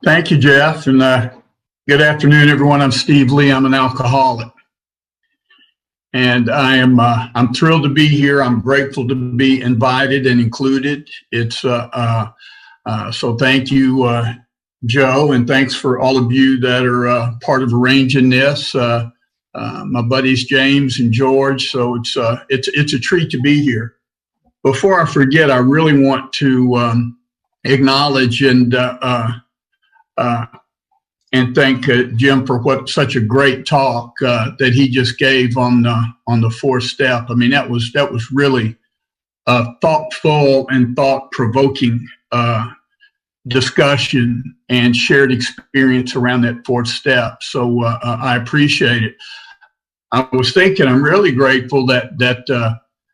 Thank you, Jeff, and good afternoon, everyone. I'm Steve Lee. I'm an alcoholic, and I'm thrilled to be here. I'm grateful to be invited and included. It's so thank you, Joe, and thanks for all of you that are part of arranging this. My buddies James and George. So it's a treat to be here. Before I forget, I really want to acknowledge and thank Jim for such a great talk that he just gave on the fourth step. I mean, that was really a thoughtful and thought-provoking discussion and shared experience around that fourth step. So I appreciate it. I was thinking, I'm really grateful that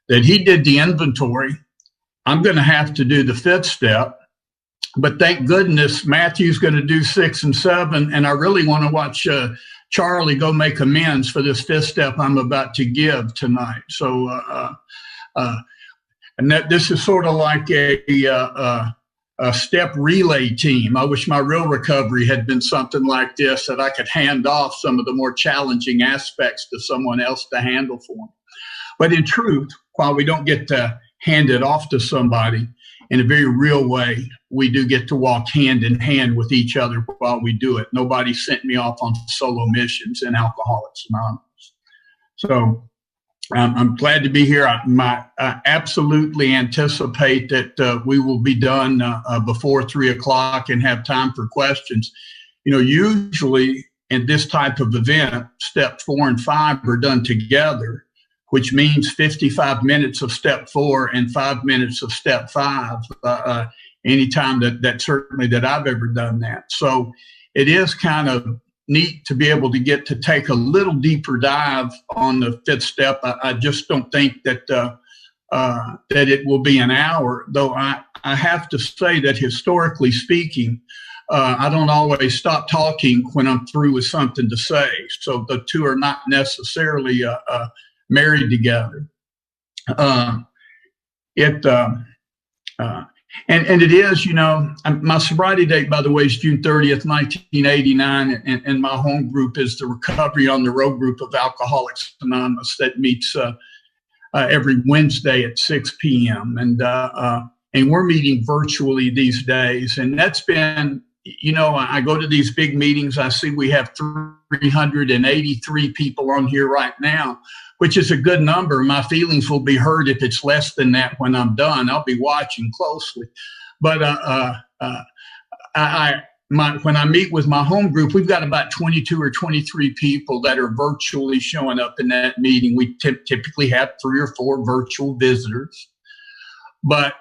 he did the inventory. I'm going to have to do the fifth step. But thank goodness Matthew's going to do 6 and 7, and I really want to watch Charlie go make amends for this fifth step I'm about to give tonight. So, and that this is sort of like a step relay team. I wish my real recovery had been something like this, that I could hand off some of the more challenging aspects to someone else to handle for me. But in truth, while we don't get to hand it off to somebody, in a very real way, we do get to walk hand in hand with each other while we do it. Nobody sent me off on solo missions in Alcoholics Anonymous. So I'm glad to be here. I absolutely anticipate that we will be done before 3 o'clock and have time for questions. You know, usually in this type of event, step 4 and 5 are done together, which means 55 minutes of step 4 and 5 minutes of step 5, anytime that certainly that I've ever done that. So it is kind of neat to be able to get to take a little deeper dive on the fifth step. I just don't think that that it will be an hour, though I have to say that historically speaking, I don't always stop talking when I'm through with something to say. So the two are not necessarily married together. And it is, you know, my sobriety date, by the way, is June 30th, 1989, and my home group is the Recovery on the Road group of Alcoholics Anonymous that meets every Wednesday at 6 p.m. And we're meeting virtually these days, and that's been, you know, I go to these big meetings. I see we have 383 people on here right now, which is a good number. My feelings will be hurt if it's less than that when I'm done. I'll be watching closely. But when I meet with my home group, we've got about 22 or 23 people that are virtually showing up in that meeting. We typically have 3 or 4 virtual visitors. But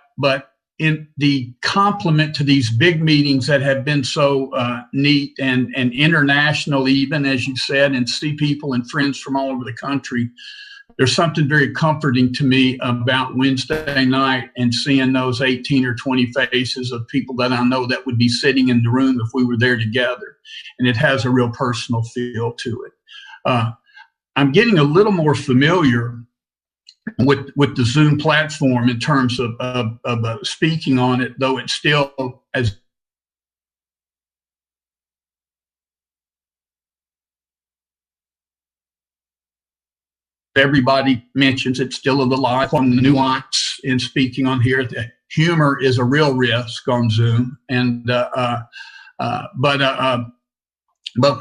in the complement to these big meetings that have been so neat and international, even as you said, and see people and friends from all over the country, there's something very comforting to me about Wednesday night and seeing those 18 or 20 faces of people that I know that would be sitting in the room if we were there together. And it has a real personal feel to it. I'm getting a little more familiar with the Zoom platform in terms of speaking on it, though it's still, as everybody mentions, it's still a little odd on the nuance in speaking on here. The humor is a real risk on Zoom, and but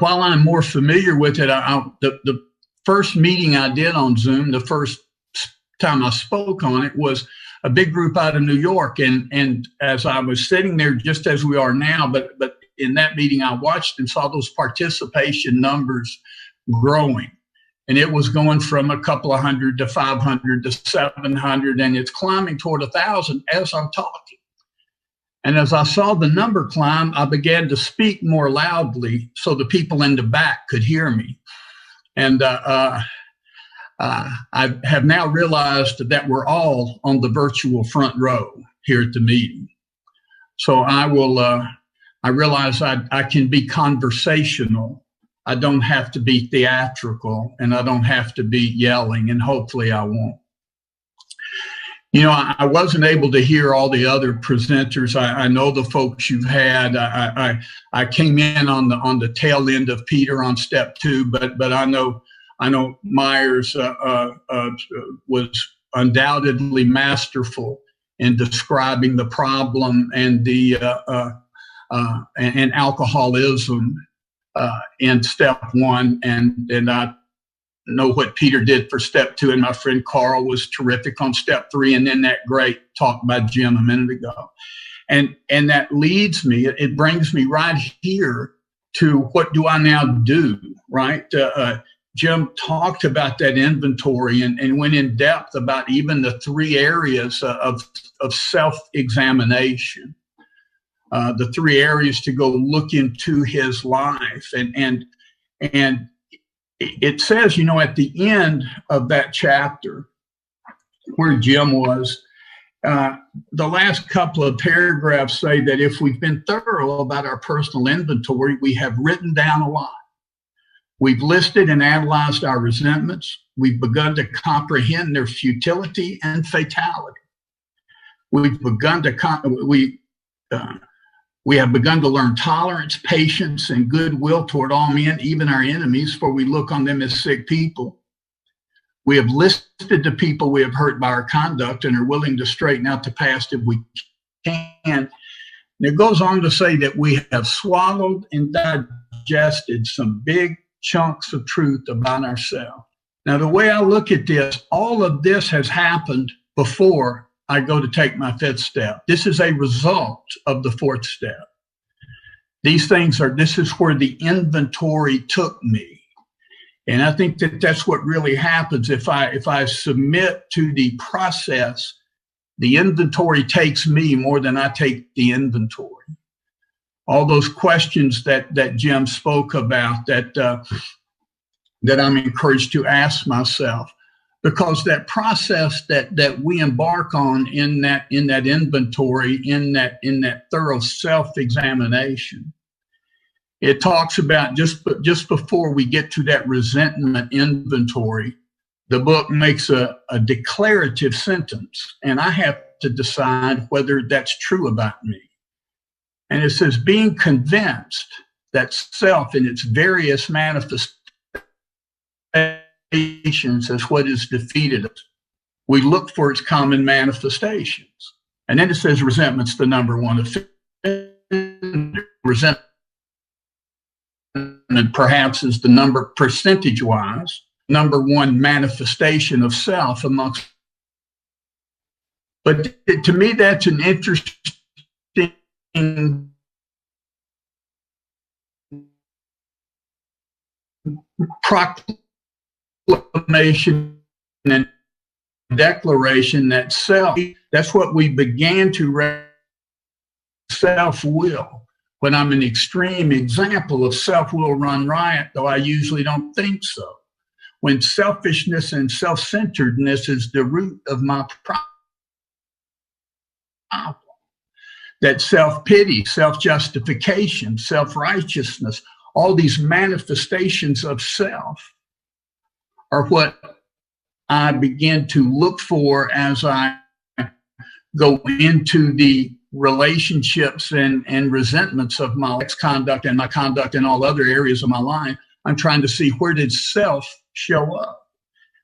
while I'm more familiar with it, the first meeting I did on Zoom, the first time I spoke on it, was a big group out of New York, and as I was sitting there, just as we are now, but in that meeting I watched and saw those participation numbers growing, and it was going from a couple of hundred to 500 to 700, and it's climbing toward 1,000 as I'm talking. And as I saw the number climb, I began to speak more loudly so the people in the back could hear me. And I have now realized that we're all on the virtual front row here at the meeting. So I realize I can be conversational. I don't have to be theatrical, and I don't have to be yelling, and hopefully I won't. You know, I wasn't able to hear all the other presenters. I know the folks you've had. I came in on the tail end of Peter on step 2, but I know Myers was undoubtedly masterful in describing the problem and and alcoholism in step 1, and I know what Peter did for step 2, and my friend Carl was terrific on step 3, and then that great talk by Jim a minute ago. And that leads me, it brings me right here to what do I now do, right? Jim talked about that inventory and went in depth about even the 3 areas of self-examination, the 3 areas to go look into his life. And it says, you know, at the end of that chapter where Jim was, the last couple of paragraphs say that if we've been thorough about our personal inventory, we have written down a lot. We've listed and analyzed our resentments. We've begun to comprehend their futility and fatality. We've begun to we have begun to learn tolerance, patience, and goodwill toward all men, even our enemies, for we look on them as sick people. We have listed the people we have hurt by our conduct and are willing to straighten out the past if we can. And it goes on to say that we have swallowed and digested some big chunks of truth about ourselves. Now, the way I look at this, all of this has happened before I go to take my 5th step. This is a result of the 4th step. This is where the inventory took me. And I think that that's what really happens. If I submit to the process, the inventory takes me more than I take the inventory. All those questions that Jim spoke about that I'm encouraged to ask myself. Because that process that we embark on in that inventory, in that thorough self-examination, it talks about just before we get to that resentment inventory, the book makes a declarative sentence, and I have to decide whether that's true about me. And it says, being convinced that self in its various manifestations as what is defeated us, we look for its common manifestations. And then it says resentment's the number one offender. Resentment perhaps is the number, percentage-wise, number one manifestation of self amongst. But to me, that's an interesting proclamation and declaration that self, that's what we began to self-will. When I'm an extreme example of self-will run riot, though I usually don't think so. When selfishness and self-centeredness is the root of my problem. That self-pity, self-justification, self-righteousness, all these manifestations of self are what I begin to look for as I go into the relationships and resentments of my ex-conduct and my conduct in all other areas of my life. I'm trying to see, where did self show up?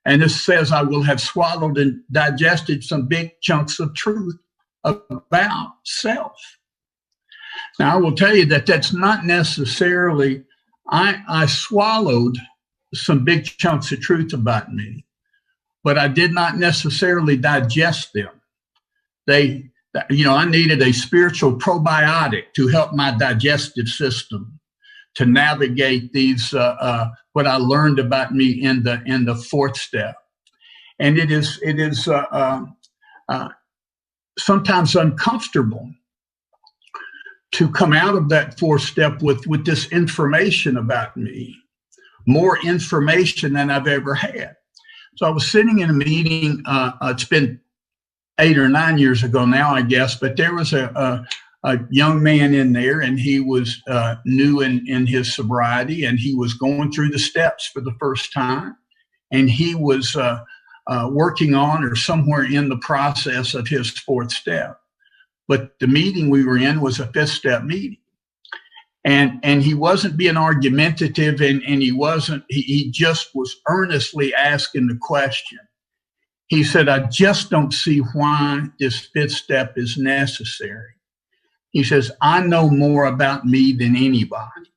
And this says, I will have swallowed and digested some big chunks of truth about self. Now, I will tell you that that's not necessarily, I swallowed some big chunks of truth about me, but I did not necessarily digest them. I needed a spiritual probiotic to help my digestive system to navigate these, what I learned about me in the fourth step. And it is sometimes uncomfortable to come out of that fourth step with this information about me, more information than I've ever had. So I was sitting in a meeting, it's been 8 or 9 years ago now, I guess, but there was a young man in there, and he was new in his sobriety, and he was going through the steps for the first time. And he was working on or somewhere in the process of his fourth step. But the meeting we were in was a fifth step meeting. And he wasn't being argumentative, and he just was earnestly asking the question. He said, I just don't see why this fifth step is necessary. He says, I know more about me than anybody.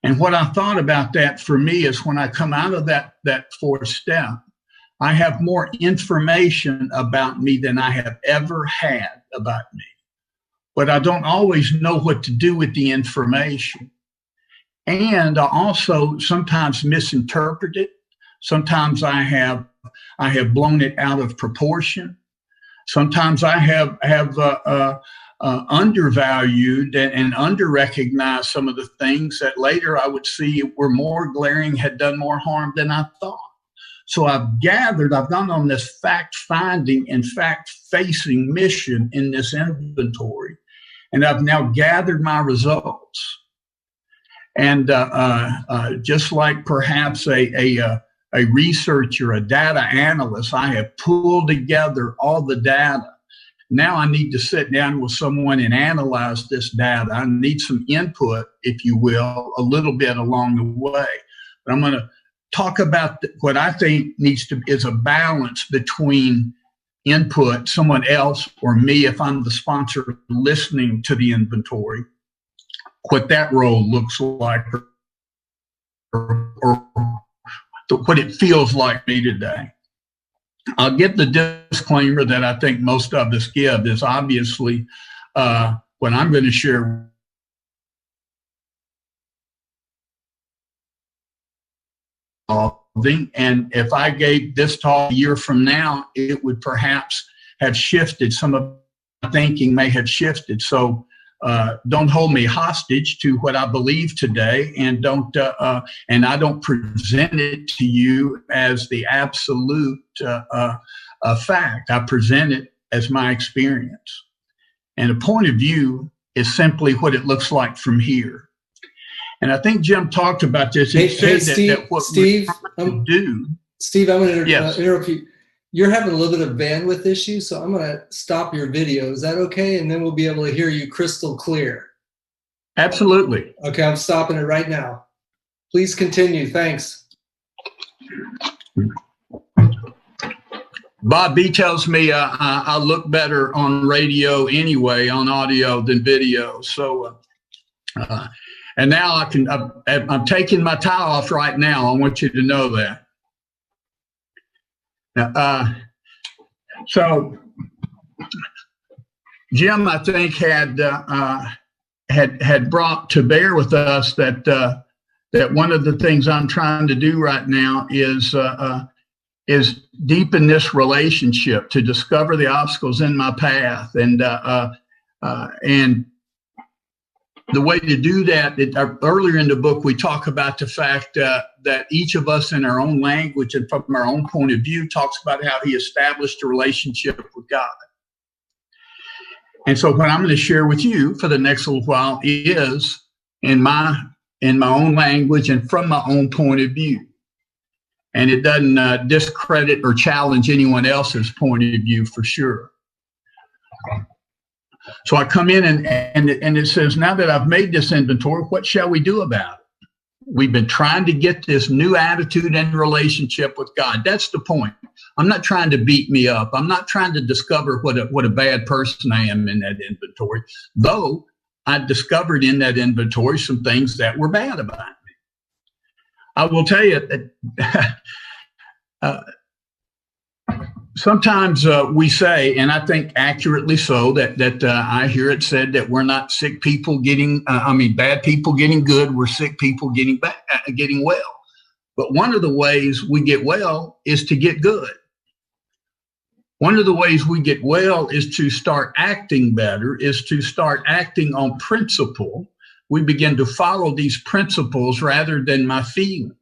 And what I thought about that for me is when I come out of that fourth step, I have more information about me than I have ever had about me. But I don't always know what to do with the information. And I also sometimes misinterpret it. Sometimes I have blown it out of proportion. Sometimes I have undervalued and under-recognized some of the things that later I would see were more glaring, had done more harm than I thought. So I've gone on this fact-finding and fact-facing mission in this inventory, and I've now gathered my results. And just like perhaps a researcher, a data analyst, I have pulled together all the data. Now I need to sit down with someone and analyze this data. I need some input, if you will, a little bit along the way. But I'm going to talk about what I think is a balance between input, someone else or me, if I'm the sponsor listening to the inventory, what that role looks like or what it feels like me today. I'll give the disclaimer that I think most of us give is obviously what I'm going to share and if I gave this talk a year from now, it would perhaps have shifted. Some of my thinking may have shifted. So don't hold me hostage to what I believe today, and I don't present it to you as the absolute fact. I present it as my experience, and a point of view is simply what it looks like from here. And I think Jim talked about this. He said that what Steve, Steve, I'm going to interrupt you. You're having a little bit of bandwidth issues, so I'm going to stop your video. Is that okay? And then we'll be able to hear you crystal clear. Absolutely. Okay, I'm stopping it right now. Please continue. Thanks. Bob B tells me I look better on radio anyway, on audio than video. So, and now I'm taking my tie off right now. I want you to know that. So Jim, I think, had brought to bear with us that one of the things I'm trying to do right now is deepen this relationship, to discover the obstacles in my path, and the way to do that, earlier in the book, we talk about the fact that each of us in our own language and from our own point of view talks about how he established a relationship with God. And so what I'm going to share with you for the next little while is in my own language and from my own point of view. And it doesn't discredit or challenge anyone else's point of view, for sure. So I come in and it says, now that I've made this inventory, what shall we do about it? We've been trying to get this new attitude and relationship with God. That's the point. I'm not trying to beat me up. I'm not trying to discover what a bad person I am in that inventory, though I discovered in that inventory some things that were bad about me. I will tell you that sometimes we say, and I think accurately so, that I hear it said that we're not sick people getting, bad people getting good. We're sick people getting well. But one of the ways we get well is to get good. One of the ways we get well is to start acting better, is to start acting on principle. We begin to follow these principles rather than my feelings.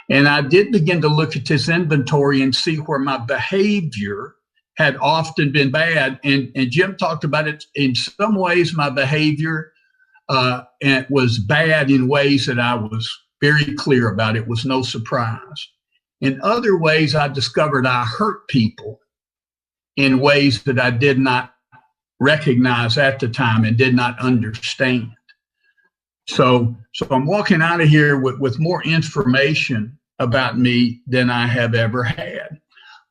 And I did begin to look at this inventory and see where my behavior had often been bad. And Jim talked about it. In some ways, my behavior was bad in ways that I was very clear about. It was no surprise. In other ways, I discovered I hurt people in ways that I did not recognize at the time and did not understand. So I'm walking out of here with more information about me than I have ever had.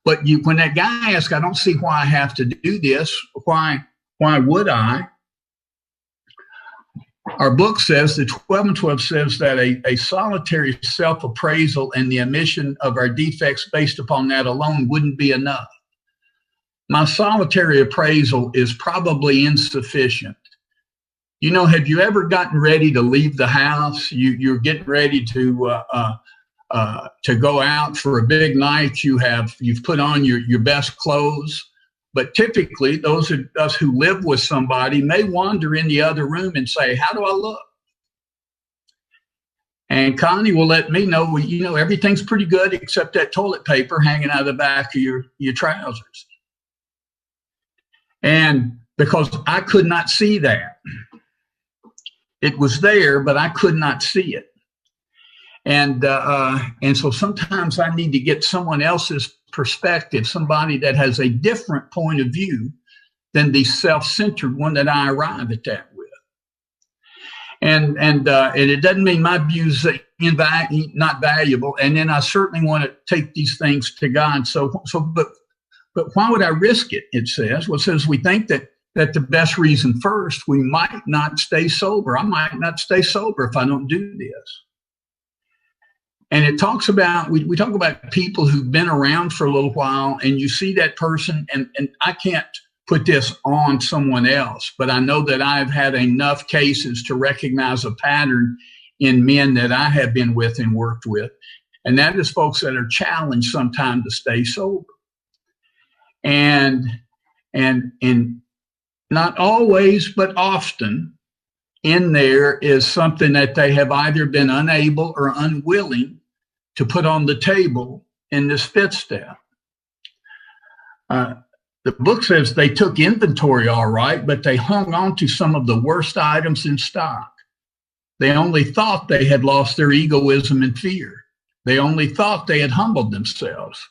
But when that guy asked, I don't see why I have to do this. Why would I? Our book says, the 12 and 12 says that a solitary self-appraisal and the admission of our defects based upon that alone wouldn't be enough. My solitary appraisal is probably insufficient. You know, have you ever gotten ready to leave the house? You're getting ready to go out for a big night. You've put on your best clothes. But typically, those of us who live with somebody may wander in the other room and say, how do I look? And Connie will let me know, well, you know, everything's pretty good except that toilet paper hanging out of the back of your trousers. And because I could not see that. It was there, but I could not see it. And so sometimes I need to get someone else's perspective, somebody that has a different point of view than the self-centered one that I arrive at that with. And it doesn't mean my views are not valuable. And then I certainly want to take these things to God. But why would I risk it? It says, well, it says we think that the best reason first, we might not stay sober. I might not stay sober if I don't do this. And it talks about, we talk about people who've been around for a little while, and you see that person, and I can't put this on someone else, but I know that I've had enough cases to recognize a pattern in men that I have been with and worked with. And that is folks that are challenged sometimes to stay sober. And not always, but often in there is something that they have either been unable or unwilling to put on the table in this fifth step. The book says they took inventory all right, but they hung on to some of the worst items in stock. They only thought they had lost their egoism and fear. They only thought they had humbled themselves.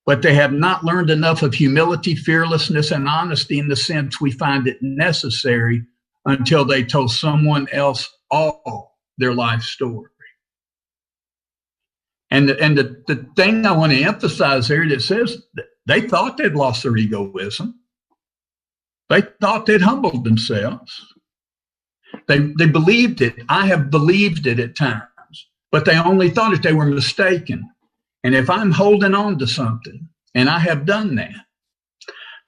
But they have not learned enough of humility, fearlessness, and honesty in the sense we find it necessary until they told someone else all their life story. And the thing I want to emphasize here that says they thought they'd lost their egoism. They thought they'd humbled themselves. They believed it. I have believed it at times, but they only thought that they were mistaken. And if I'm holding on to something, and I have done that,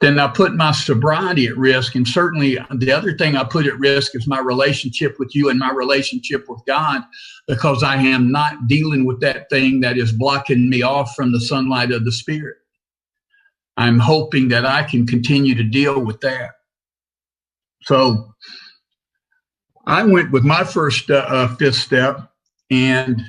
then I put my sobriety at risk. And certainly the other thing I put at risk is my relationship with you and my relationship with God, because I am not dealing with that thing that is blocking me off from the sunlight of the Spirit. I'm hoping that I can continue to deal with that. So I went with my first fifth step, and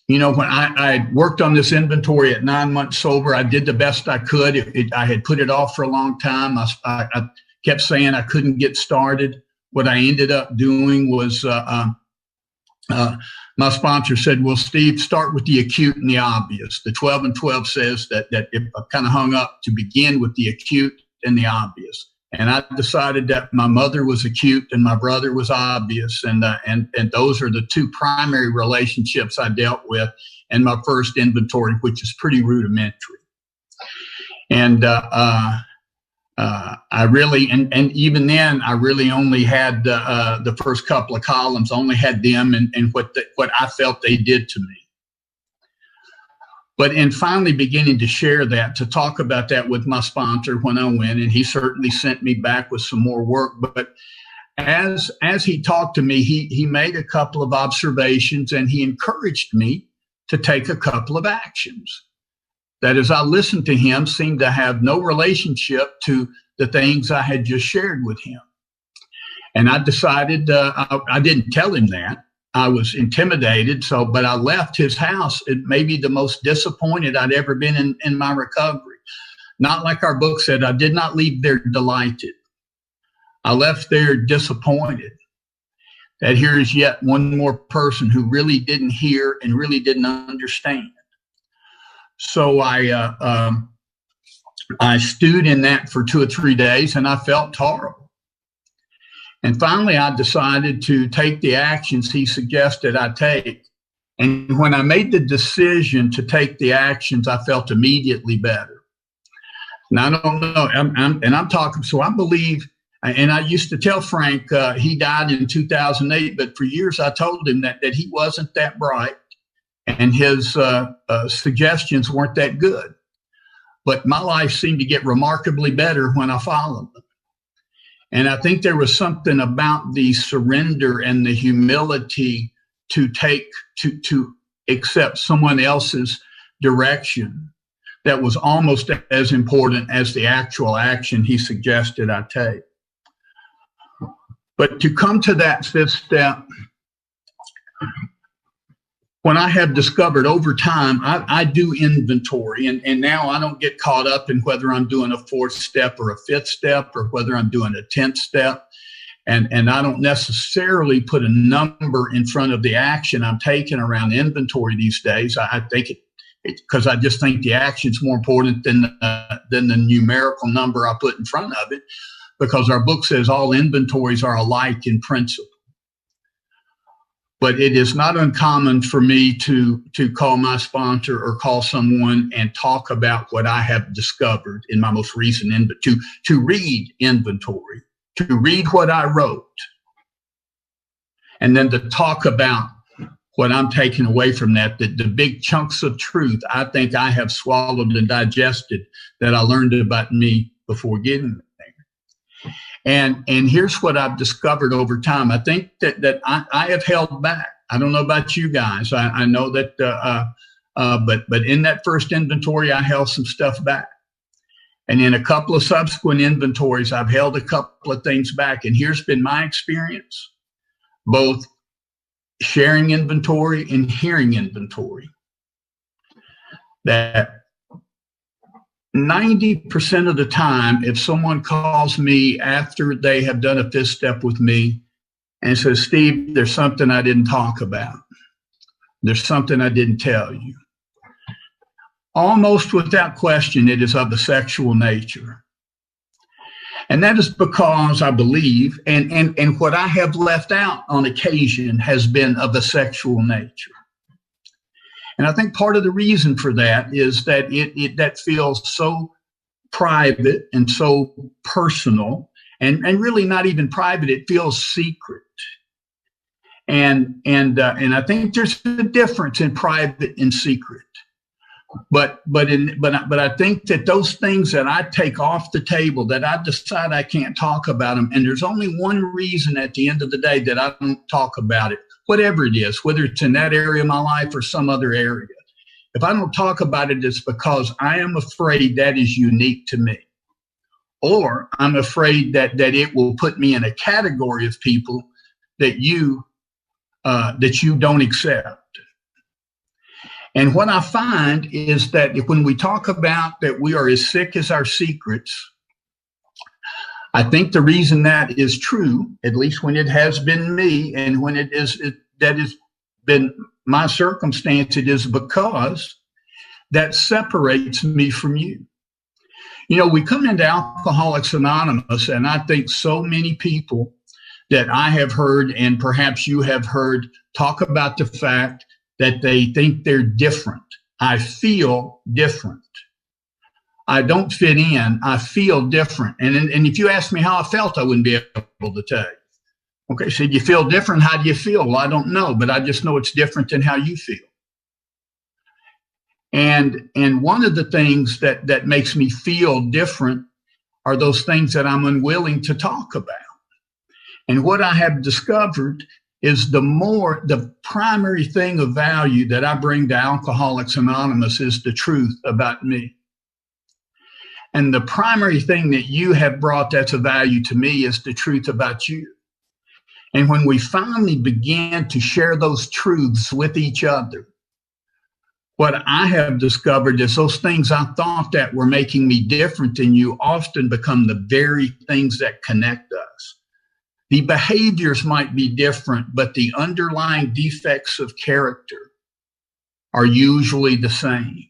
you know, when I worked on this inventory at 9 months sober, I did the best I could. I had put it off for a long time. I kept saying I couldn't get started. What I ended up doing was my sponsor said, well, Steve, start with the acute and the obvious. The 12 and 12 says that if I kind of hung up to begin with the acute and the obvious. And I decided that my mother was acute and my brother was obvious. And those are the two primary relationships I dealt with in my first inventory, which is pretty rudimentary. And I really, and even then, I really only had the first couple of columns, only had them and what I felt they did to me. But in finally beginning to share that, to talk about that with my sponsor when I went, and he certainly sent me back with some more work. But as he talked to me, he made a couple of observations, and he encouraged me to take a couple of actions that, as I listened to him, seemed to have no relationship to the things I had just shared with him. And I decided, I didn't tell him that. I was intimidated, but I left his house. It may be the most disappointed I'd ever been in my recovery. Not like our book said, I did not leave there delighted. I left there disappointed. that here is yet one more person who really didn't hear and really didn't understand. So I stewed in that for 2 or 3 days, and I felt horrible. And finally, I decided to take the actions he suggested I take. And when I made the decision to take the actions, I felt immediately better. And I don't know, I'm talking, so I believe, and I used to tell Frank, he died in 2008, but for years I told him that he wasn't that bright and his suggestions weren't that good. But my life seemed to get remarkably better when I followed them. And I think there was something about the surrender and the humility to accept someone else's direction that was almost as important as the actual action he suggested I take. But to come to that 5th step, when I have discovered over time, I do inventory, and now I don't get caught up in whether I'm doing a 4th step or a 5th step or whether I'm doing a 10th step. And I don't necessarily put a number in front of the action I'm taking around inventory these days. I think because I just think the action's more important than the numerical number I put in front of it, because our book says all inventories are alike in principle. But it is not uncommon for me to call my sponsor or call someone and talk about what I have discovered in my most recent inventory, to read inventory, to read what I wrote, and then to talk about what I'm taking away from that, the big chunks of truth I think I have swallowed and digested that I learned about me before getting there. And here's what I've discovered over time. I think that I have held back. I don't know about you guys. I know that, but in that first inventory, I held some stuff back. And in a couple of subsequent inventories, I've held a couple of things back. And here's been my experience, both sharing inventory and hearing inventory, that 90% of the time, if someone calls me after they have done a 5th step with me and says, Steve, there's something I didn't talk about, there's something I didn't tell you, almost without question, it is of a sexual nature. And that is because I believe, and what I have left out on occasion has been of a sexual nature. And I think part of the reason for that is that that feels so private and so personal, and really not even private, it feels secret. And I think there's a difference in private and secret. But I think that those things that I take off the table, that I decide I can't talk about them, and there's only one reason at the end of the day that I don't talk about it, whatever it is, whether it's in that area of my life or some other area. If I don't talk about it, it's because I am afraid that is unique to me, or I'm afraid that it will put me in a category of people that you don't accept. And what I find is that when we talk about that we are as sick as our secrets, I think the reason that is true, at least when it has been me, and when that has been my circumstance, it is because that separates me from you. You know, we come into Alcoholics Anonymous, and I think so many people that I have heard, and perhaps you have heard, talk about the fact that they think they're different. I feel different. I don't fit in. I feel different. And if you ask me how I felt, I wouldn't be able to tell you. Okay, so you feel different. How do you feel? Well, I don't know, but I just know it's different than how you feel. And one of the things that makes me feel different are those things that I'm unwilling to talk about. And what I have discovered is the primary thing of value that I bring to Alcoholics Anonymous is the truth about me. And the primary thing that you have brought that's of value to me is the truth about you. And when we finally begin to share those truths with each other, what I have discovered is those things I thought that were making me different than you often become the very things that connect us. The behaviors might be different, but the underlying defects of character are usually the same.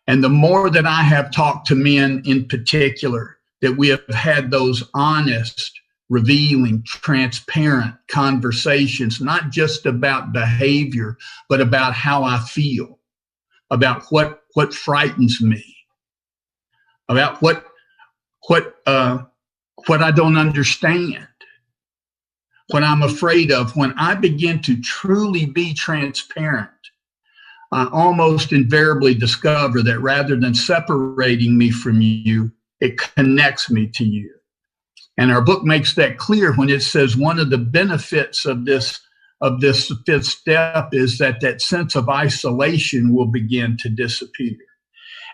And the more that I have talked to men in particular, that we have had those honest, revealing, transparent conversations, not just about behavior, but about how I feel, about what frightens me, about what I don't understand, what I'm afraid of. When I begin to truly be transparent, I almost invariably discover that rather than separating me from you, it connects me to you. And our book makes that clear when it says one of the benefits of this fifth step is that sense of isolation will begin to disappear.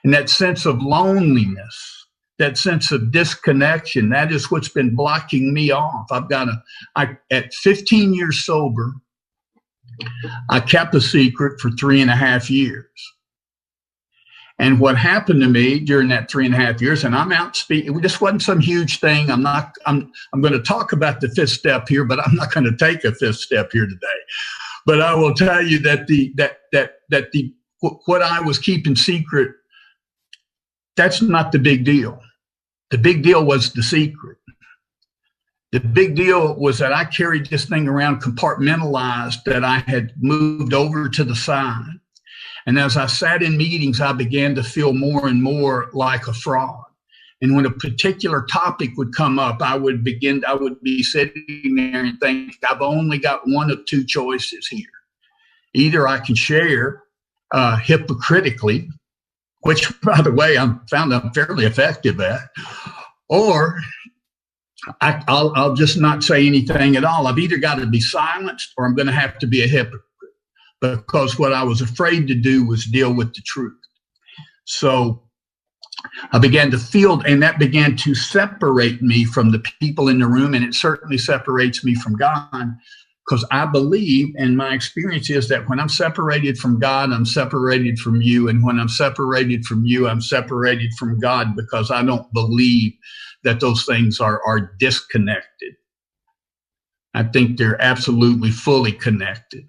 And that sense of loneliness, that sense of disconnection, that is what's been blocking me off. At 15 years sober, I kept a secret for 3.5 years. And what happened to me during that 3.5 years, and I'm out speaking, this wasn't some huge thing. I'm going to talk about the fifth step here, but I'm not going to take a fifth step here today. But I will tell you that what I was keeping secret, that's not the big deal. The big deal was the secret. The big deal was that I carried this thing around compartmentalized, that I had moved over to the side. And as I sat in meetings, I began to feel more and more like a fraud. And when a particular topic would come up, I would be sitting there and think, I've only got one of two choices here. Either I can share hypocritically, which, by the way, I found I'm fairly effective at, or I'll just not say anything at all. I've either got to be silenced or I'm going to have to be a hypocrite, because what I was afraid to do was deal with the truth. So I began to feel, and that began to separate me from the people in the room, and it certainly separates me from God, because I believe, and my experience is that when I'm separated from God, I'm separated from you, and when I'm separated from you, I'm separated from God, because I don't believe that those things are disconnected. I think they're absolutely fully connected.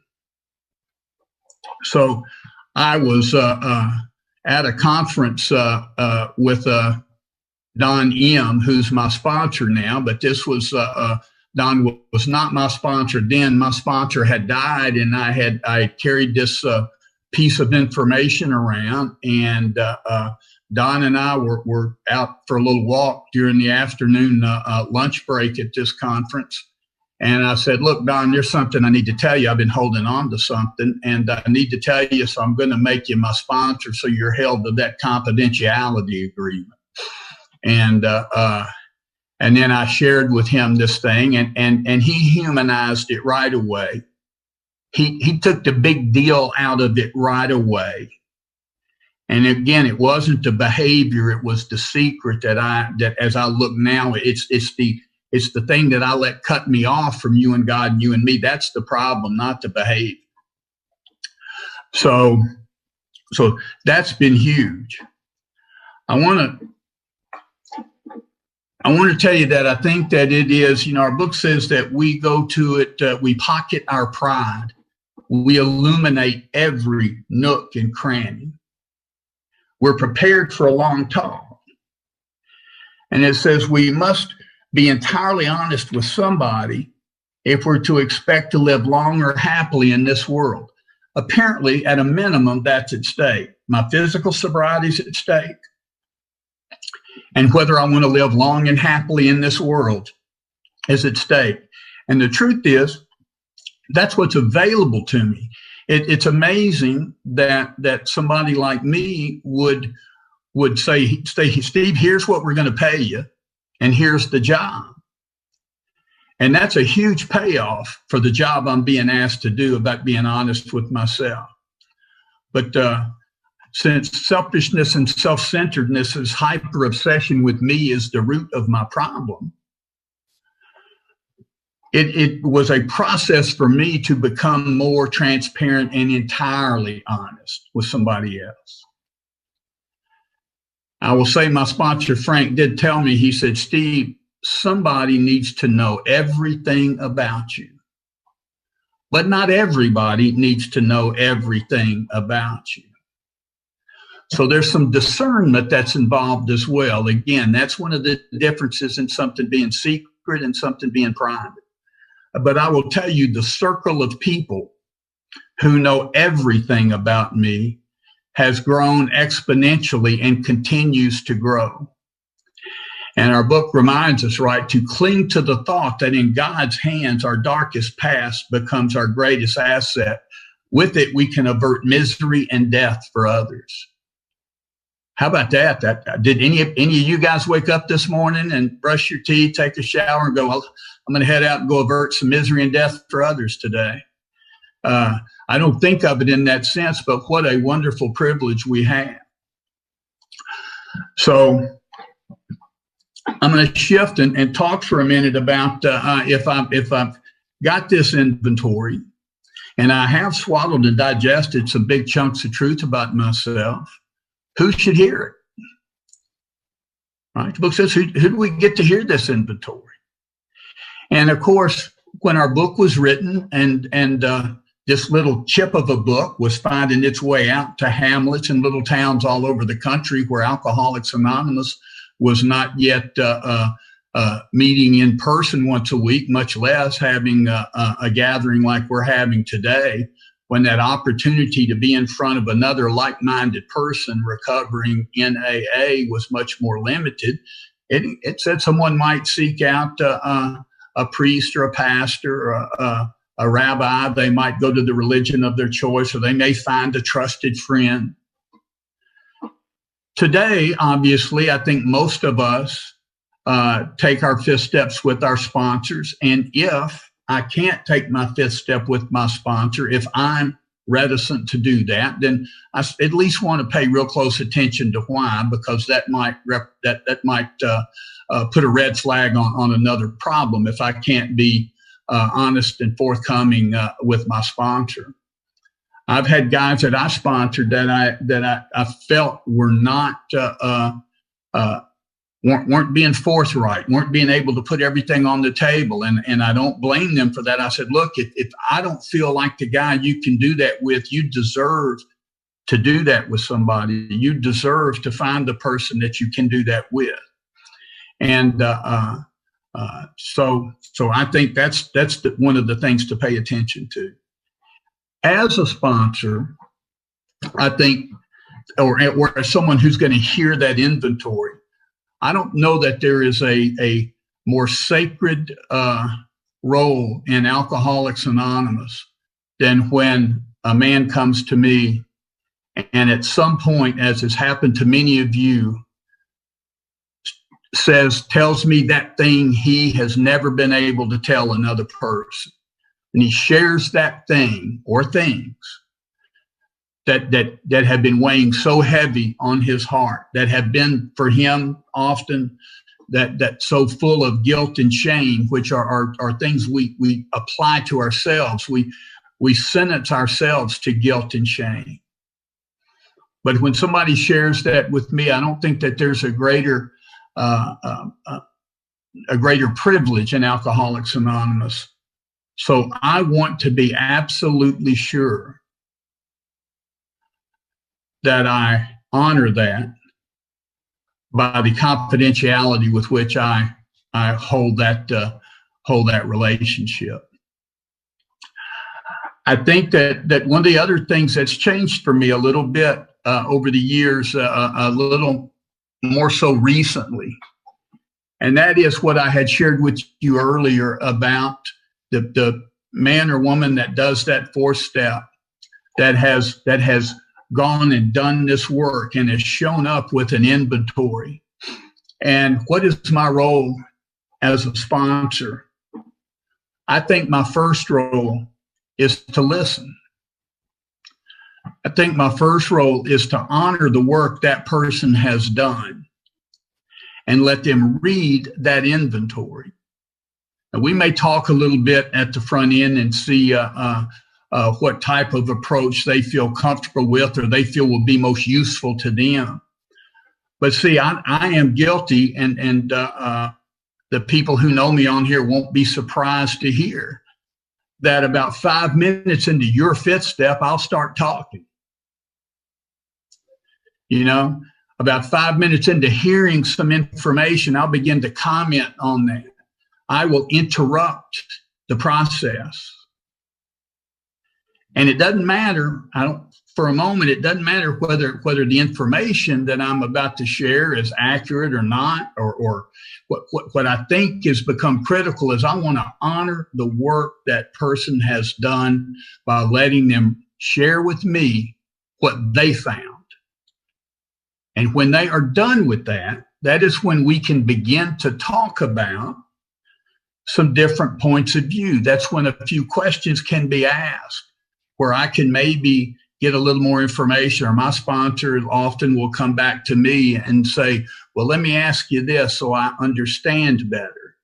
So I was at a conference with Don M., who's my sponsor now, but this was Don was not my sponsor then. My sponsor had died, and I carried this piece of information around, and Don and I were out for a little walk during the afternoon lunch break at this conference. And I said, look, Don, there's something I need to tell you. I've been holding on to something, and I need to tell you, so I'm going to make you my sponsor, so you're held to that confidentiality agreement. And then I shared with him this thing, and he humanized it right away. He took the big deal out of it right away. And again, it wasn't the behavior, it was the secret that as I look now, it's the thing that I let cut me off from you and God and you and me. That's the problem, not the behavior. So that's been huge. I want to tell you that I think that it is, our book says that we go to it, we pocket our pride. We illuminate every nook and cranny. We're prepared for a long talk. And it says we must be entirely honest with somebody if we're to expect to live long or happily in this world. Apparently, at a minimum, that's at stake. My physical sobriety is at stake. And whether I want to live long and happily in this world is at stake. And the truth is, that's what's available to me. It's amazing that somebody like me would say, Steve, here's what we're going to pay you, and here's the job. And that's a huge payoff for the job I'm being asked to do, about being honest with myself. But since selfishness and self-centeredness is hyper-obsession with me is the root of my problem, it was a process for me to become more transparent and entirely honest with somebody else. I will say my sponsor, Frank, did tell me, he said, Steve, somebody needs to know everything about you, but not everybody needs to know everything about you. So there's some discernment that's involved as well. Again, that's one of the differences in something being secret and something being private. But I will tell you, the circle of people who know everything about me has grown exponentially and continues to grow. And our book reminds us, right, to cling to the thought that in God's hands, our darkest past becomes our greatest asset. With it, we can avert misery and death for others. How about that? Did any of you guys wake up this morning and brush your teeth, take a shower, and go, well, I'm going to head out and go avert some misery and death for others today? I don't think of it in that sense, but what a wonderful privilege we have. So I'm going to shift and talk for a minute about if I've got this inventory and I have swallowed and digested some big chunks of truth about myself, who should hear it? Right? The book says, who do we get to hear this inventory? And of course, when our book was written and this little chip of a book was finding its way out to hamlets and little towns all over the country where Alcoholics Anonymous was not yet meeting in person once a week, much less having a gathering like we're having today, when that opportunity to be in front of another like-minded person recovering in AA was much more limited. It said someone might seek out a priest or a pastor or a rabbi. They might go to the religion of their choice, or they may find a trusted friend. Today, obviously, I think most of us take our fifth steps with our sponsors. And if I can't take my fifth step with my sponsor, if I'm reticent to do that, then I at least want to pay real close attention to why, because that might put a red flag on another problem if I can't be honest and forthcoming with my sponsor. I've had guys that I sponsored that I felt were not weren't being forthright, weren't being able to put everything on the table, and I don't blame them for that. I said, look, if I don't feel like the guy you can do that with, you deserve to do that with somebody. You deserve to find the person that you can do that with. And so I think that's one of the things to pay attention to. As a sponsor, I think, or as someone who's going to hear that inventory, I don't know that there is a more sacred role in Alcoholics Anonymous than when a man comes to me and at some point, as has happened to many of you, tells me that thing he has never been able to tell another person. And he shares that thing or things that have been weighing so heavy on his heart, that have been for him often that so full of guilt and shame, which are things we apply to ourselves. We sentence ourselves to guilt and shame. But when somebody shares that with me, I don't think that there's a greater privilege in Alcoholics Anonymous. So I want to be absolutely sure that I honor that by the confidentiality with which I hold that relationship. I think that one of the other things that's changed for me a little bit over the years, a little more so recently, and that is what I had shared with you earlier about the man or woman that does that fourth step, that has gone and done this work and has shown up with an inventory. And what is my role as a sponsor? I think my first role is to listen. I think my first role is to honor the work that person has done and let them read that inventory. Now, we may talk a little bit at the front end and see what type of approach they feel comfortable with or they feel will be most useful to them. But see, I am guilty and the people who know me on here won't be surprised to hear that about 5 minutes into your fifth step, I'll start talking. You know, about 5 minutes into hearing some information, I'll begin to comment on that. I will interrupt the process. And it doesn't matter, for a moment, it doesn't matter whether the information that I'm about to share is accurate or not, or what I think has become critical is I want to honor the work that person has done by letting them share with me what they found. And when they are done with that, that is when we can begin to talk about some different points of view. That's when a few questions can be asked, where I can maybe get a little more information, or my sponsor often will come back to me and say, well, let me ask you this so I understand better.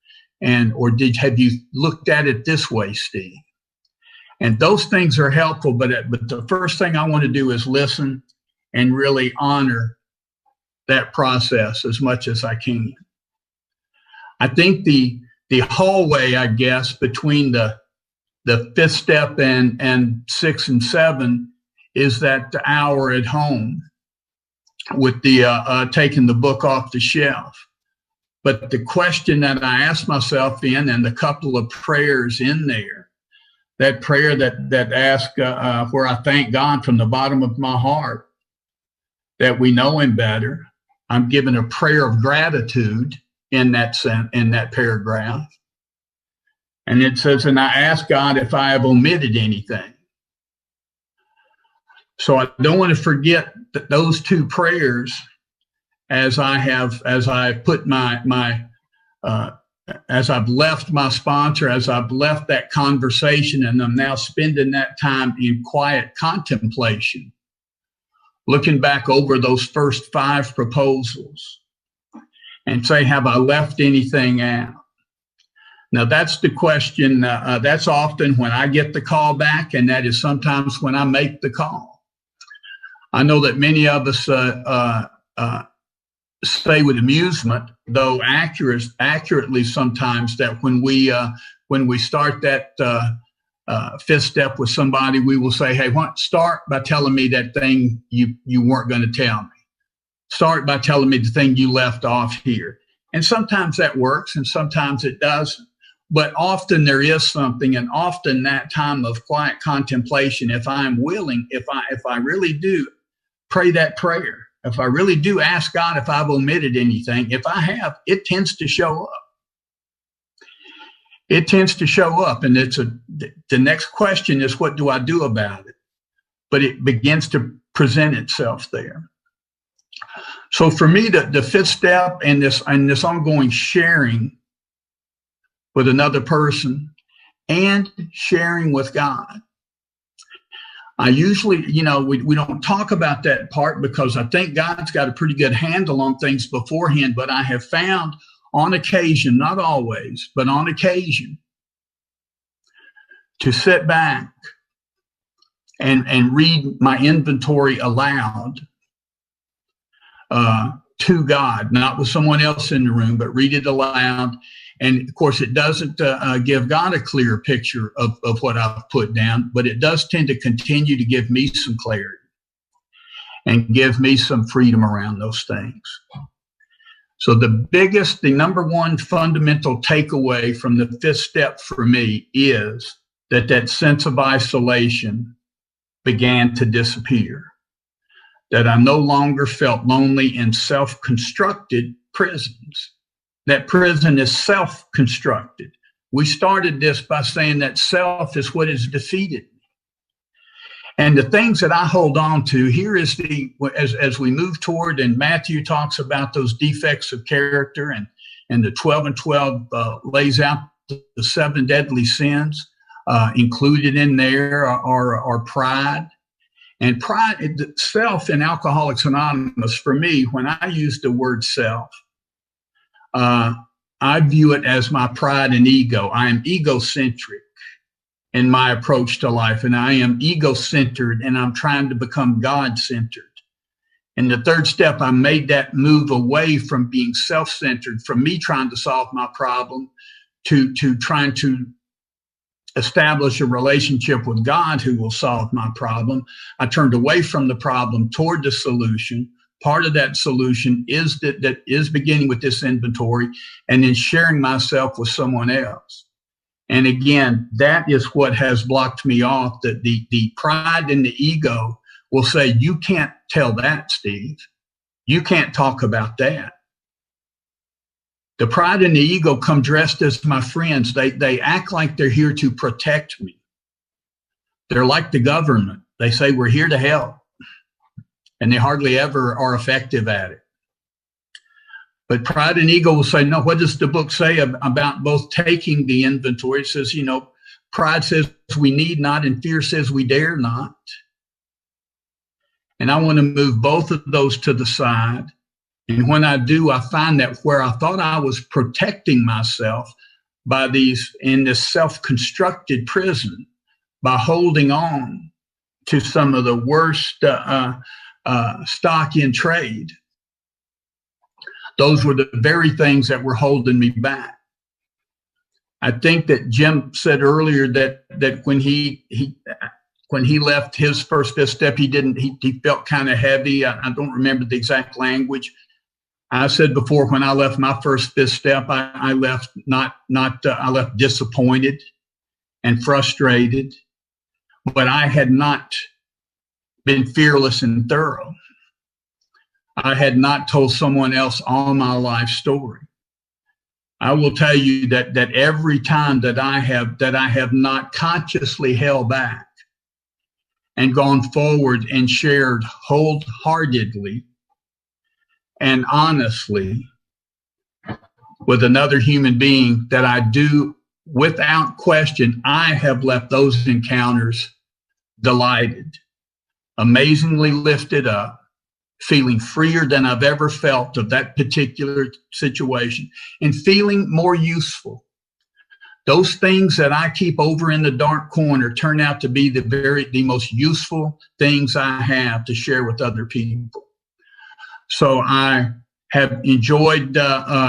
Or have you looked at it this way, Steve? And those things are helpful, but the first thing I want to do is listen and really honor that process as much as I can. I think the hallway, I guess, between the fifth step and 6 and 7 is that hour at home with the taking the book off the shelf. But the question that I ask myself and the couple of prayers in there, that prayer that asks where I thank God from the bottom of my heart that we know him better. I'm given a prayer of gratitude in that paragraph. And it says, and I ask God if I have omitted anything. So I don't want to forget that those two prayers, as I've left my sponsor, as I've left that conversation, and I'm now spending that time in quiet contemplation, looking back over those first 5 proposals and say, have I left anything out? Now, that's the question. That's often when I get the call back, and that is sometimes when I make the call. I know that many of us say with amusement, though accurately sometimes, that when we start that fifth step with somebody, we will say, hey, start by telling me that thing you weren't going to tell me. Start by telling me the thing you left off here. And sometimes that works and sometimes it doesn't. But often there is something, and often that time of quiet contemplation, if I'm willing, if I really do pray that prayer, if I really do ask God if I've omitted anything, if I have, it tends to show up. It tends to show up, and the next question is, what do I do about it? But it begins to present itself there. So for me, the fifth step and this ongoing sharing with another person and sharing with God. I usually, we don't talk about that part because I think God's got a pretty good handle on things beforehand, but I have found on occasion, not always, but on occasion, to sit back and read my inventory aloud to God, not with someone else in the room, but read it aloud. And of course, it doesn't give God a clear picture of what I've put down, but it does tend to continue to give me some clarity and give me some freedom around those things. So the number one fundamental takeaway from the fifth step for me is that sense of isolation began to disappear, that I no longer felt lonely in self-constructed prisons. That prison is self-constructed. We started this by saying that self is what has defeated me. And the things that I hold on to here is as we move toward, and Matthew talks about those defects of character, and the 12 and 12 lays out the 7 deadly sins. Included in there are pride. And pride, self in Alcoholics Anonymous, for me, when I use the word self, I view it as my pride and ego. I am egocentric in my approach to life, and I am ego-centered, and I'm trying to become God-centered. And the third step, I made that move away from being self-centered, from me trying to solve my problem, to trying to establish a relationship with God who will solve my problem. I turned away from the problem toward the solution. Part of that solution is that is beginning with this inventory and then sharing myself with someone else. And again, that is what has blocked me off. That the pride and the ego will say, you can't tell that, Steve. You can't talk about that. The pride and the ego come dressed as my friends. They act like they're here to protect me. They're like the government. They say, we're here to help. And they hardly ever are effective at it. But pride and ego will say, no, what does the book say about both taking the inventory? It says, pride says we need not, and fear says we dare not. And I want to move both of those to the side. And when I do, I find that where I thought I was protecting myself in this self-constructed prison, by holding on to some of the worst stock in trade, those were the very things that were holding me back. I think that Jim said earlier that when he left his first fifth step, he felt kind of heavy. I don't remember the exact language. I said before, when I left my first fifth step, I left I left disappointed and frustrated, but I had not been fearless and thorough. I had not told someone else all my life story. I will tell you that every time that I have not consciously held back and gone forward and shared wholeheartedly and honestly with another human being, that I do without question, I have left those encounters delighted, amazingly lifted up, feeling freer than I've ever felt of that particular situation, and feeling more useful. Those things that I keep over in the dark corner turn out to be the most useful things I have to share with other people. So I have enjoyed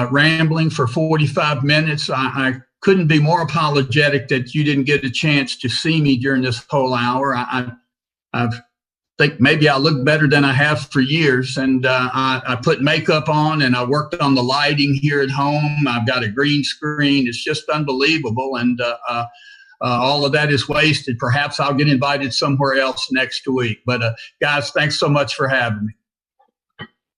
rambling for 45 minutes. I couldn't be more apologetic that you didn't get a chance to see me during this whole hour. I think maybe I look better than I have for years. And I put makeup on and I worked on the lighting here at home. I've got a green screen. It's just unbelievable. And all of that is wasted. Perhaps I'll get invited somewhere else next week. But guys, thanks so much for having me.